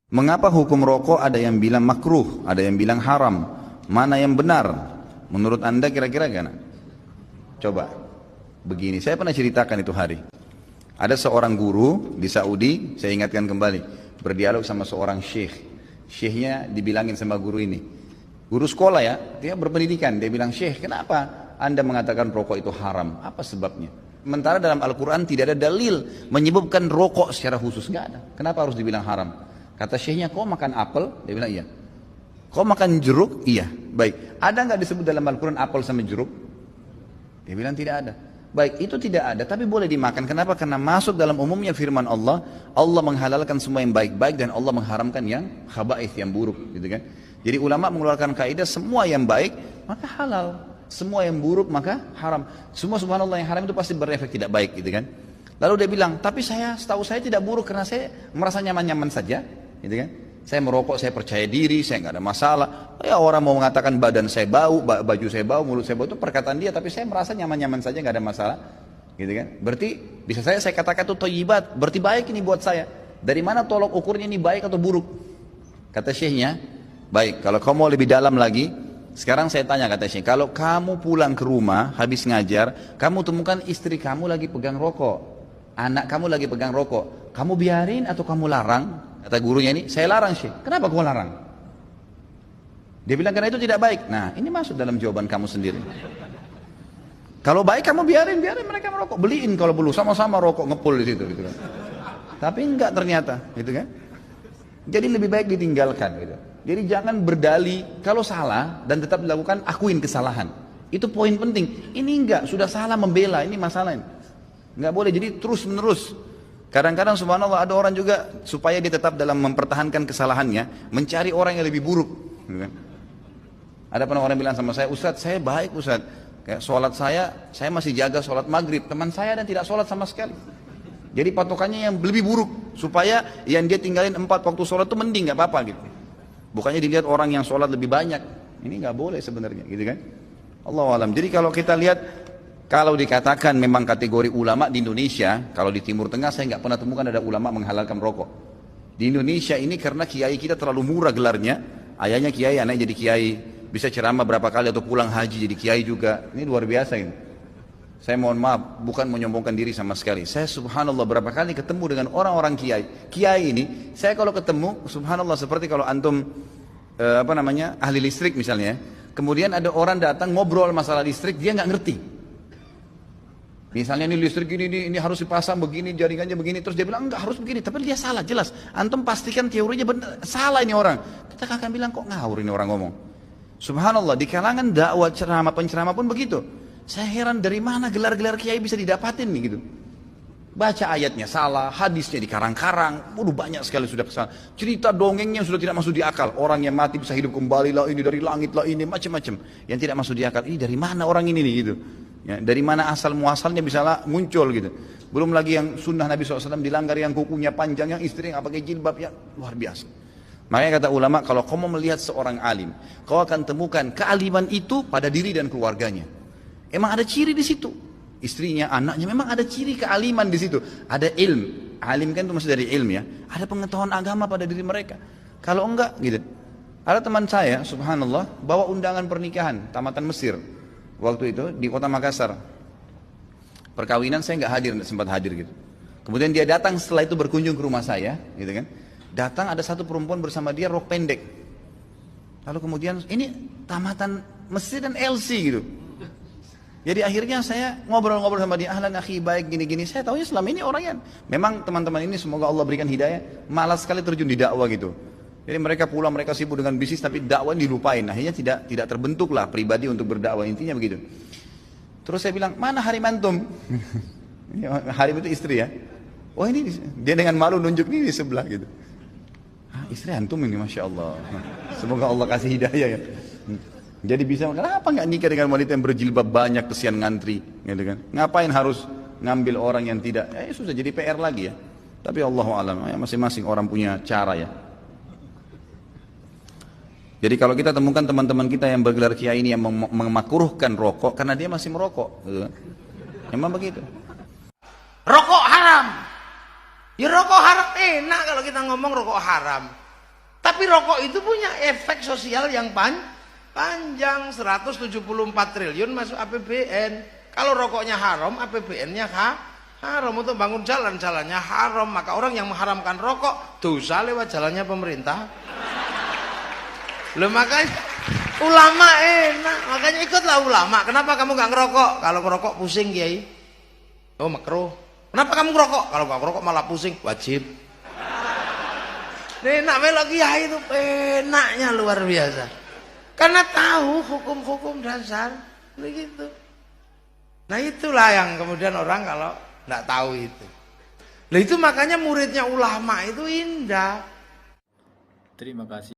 Mengapa hukum rokok ada yang bilang makruh, ada yang bilang haram? Mana yang benar? Menurut Anda kira-kira gimana? Coba, begini, saya pernah ceritakan itu hari. Ada seorang guru di Saudi, saya ingatkan kembali, berdialog sama seorang syekh. Syekhnya dibilangin sama guru ini. Guru sekolah ya, dia berpendidikan, dia bilang, "Syekh, kenapa Anda mengatakan rokok itu haram? Apa sebabnya?" Sementara dalam Al-Quran tidak ada dalil menyebutkan rokok secara khusus, nggak ada. Kenapa harus dibilang haram? Kata syekhnya, "Kau makan apel?" Dia bilang, "Iya." "Kau makan jeruk?" "Iya." "Baik, ada nggak disebut dalam Al-Quran apel sama jeruk?" Dia bilang, "Tidak ada." "Baik, itu tidak ada, tapi boleh dimakan." Kenapa? Karena masuk dalam umumnya firman Allah, Allah menghalalkan semua yang baik-baik dan Allah mengharamkan yang khaba'ith, yang buruk, gitu kan. Jadi ulama mengeluarkan kaidah semua yang baik maka halal, semua yang buruk maka haram. Semua subhanallah yang haram itu pasti berefek tidak baik, gitu kan. Lalu dia bilang, "Tapi setahu saya tidak buruk karena saya merasa nyaman-nyaman saja." Gitu kan? Saya merokok, saya percaya diri, saya nggak ada masalah. Ya orang mau mengatakan badan saya bau, baju saya bau, mulut saya bau, itu perkataan dia. Tapi saya merasa nyaman-nyaman saja, nggak ada masalah. Gitu kan? Berarti bisa saya katakan itu thayyibat, berarti baik ini buat saya. Dari mana tolok ukurnya ini baik atau buruk? Kata syekhnya, "Baik, kalau kamu mau lebih dalam lagi, sekarang saya tanya," kata syekh, "kalau kamu pulang ke rumah habis ngajar, kamu temukan istri kamu lagi pegang rokok, anak kamu lagi pegang rokok, kamu biarin atau kamu larang?" Kata gurunya ini, "Saya larang syekh." "Kenapa kamu larang?" Dia bilang, "Karena itu tidak baik." Nah, ini masuk dalam jawaban kamu sendiri. Kalau baik kamu biarin mereka merokok, beliin kalau perlu, sama-sama rokok ngepul di situ, gitu kan. Tapi enggak ternyata, gitu kan. Jadi lebih baik ditinggalkan, gitu. Jadi jangan berdalih kalau salah dan tetap dilakukan, akuin kesalahan. Itu poin penting. Ini enggak, sudah salah membela, ini masalah ini. Enggak boleh, jadi terus menerus. Kadang-kadang subhanallah ada orang juga supaya dia tetap dalam mempertahankan kesalahannya, mencari orang yang lebih buruk. Ada pernah orang bilang sama saya, "Ustadz, saya baik Ustadz, kayak sholat saya masih jaga sholat maghrib, teman saya dan tidak sholat sama sekali." Jadi patokannya yang lebih buruk, supaya yang dia tinggalin 4 waktu sholat itu mending, nggak apa-apa gitu. Bukannya dilihat orang yang sholat lebih banyak, ini nggak boleh sebenarnya, gitu kan? Allahu alam. Jadi kalau kita lihat, kalau dikatakan memang kategori ulama di Indonesia, kalau di Timur Tengah saya nggak pernah temukan ada ulama menghalalkan rokok. Di Indonesia ini karena kiai kita terlalu murah gelarnya, ayahnya kiai, anaknya jadi kiai, bisa ceramah berapa kali atau pulang haji jadi kiai juga. Ini luar biasa ini. Saya mohon maaf, bukan menyombongkan diri sama sekali. Saya subhanallah berapa kali ketemu dengan orang-orang kiai. Kiai ini, saya kalau ketemu, subhanallah seperti kalau antum ahli listrik misalnya, kemudian ada orang datang ngobrol masalah listrik, dia nggak ngerti. Misalnya ini listrik ini harus dipasang begini, jaringannya begini, terus dia bilang enggak harus begini, tapi dia salah jelas. Antum pastikan teorinya benar, salah ini orang. Kita akan bilang kok ngawur ini orang ngomong. Subhanallah, di kalangan dakwah ceramah penceramah pun begitu. Saya heran dari mana gelar-gelar kiai bisa didapatin nih gitu. Baca ayatnya salah, hadisnya dikarang-karang, waduh banyak sekali sudah kesalahan. Cerita dongengnya sudah tidak masuk di akal. Orang yang mati bisa hidup kembali lah, ini dari langit lah, ini macam-macam. Yang tidak masuk di akal, ini dari mana orang ini nih gitu. Ya, dari mana asal muasalnya bisa muncul gitu. Belum lagi yang sunnah Nabi SAW dilanggar, yang kukunya panjang, yang istri yang pakai jilbab, yang luar biasa. Makanya kata ulama, kalau kau mau melihat seorang alim, kau akan temukan kealiman itu pada diri dan keluarganya. Emang ada ciri di situ, istrinya, anaknya, memang ada ciri kealiman di situ. Ada ilm, alim kan itu masih dari ilm ya. Ada pengetahuan agama pada diri mereka. Kalau enggak gitu. Ada teman saya, subhanallah, bawa undangan pernikahan tamatan Mesir. Waktu itu di kota Makassar, perkawinan saya nggak hadir, nggak sempat hadir gitu. Kemudian dia datang setelah itu berkunjung ke rumah saya, gitu kan. Datang ada satu perempuan bersama dia rok pendek. Lalu kemudian ini tamatan Mesir dan LC gitu. Jadi akhirnya saya ngobrol-ngobrol sama dia, ahlan akhi baik gini-gini. Saya tahunya selama ini orangnya, memang teman-teman ini semoga Allah berikan hidayah, malas sekali terjun di dakwah gitu. Jadi mereka pulang, mereka sibuk dengan bisnis, tapi dakwah dilupain. Akhirnya tidak terbentuklah pribadi untuk berdakwah, intinya begitu. Terus saya bilang, "Mana harim antum?" Harim itu istri ya. "Oh ini," dia dengan malu nunjuk ini di sebelah gitu. "Istri antum ini, Masya Allah." Semoga Allah kasih hidayah ya. Jadi bisa, kenapa nggak nikah dengan wanita yang berjilbab banyak, kesian ngantri, gitu kan? Ngapain harus ngambil orang yang tidak? Ya susah, jadi PR lagi ya. Tapi Allahu alam, ya, masing-masing orang punya cara ya. Jadi kalau kita temukan teman-teman kita yang bergelar kiai ini yang memakruhkan rokok karena dia masih merokok, gitu. Memang begitu. Rokok haram. Ya rokok haram enak kalau kita ngomong rokok haram. Tapi rokok itu punya efek sosial yang panjang, 174 triliun masuk APBN. Kalau rokoknya haram, APBN-nya haram. Untuk bangun jalan-jalannya haram. Maka orang yang mengharamkan rokok dosa lewat jalannya pemerintah. Loh, makanya ulama enak, makanya ikutlah ulama. Kenapa kamu nggak ngerokok? Kalau ngerokok pusing, Kiai. Oh, makruh. Kenapa kamu ngerokok? Kalau nggak ngerokok malah pusing. Wajib. Enak melok Kiai itu enaknya luar biasa. Karena tahu hukum-hukum dasar begitu. Nah, itulah yang kemudian orang kalau nggak tahu itu. Nah, itu makanya muridnya ulama itu indah. Terima kasih.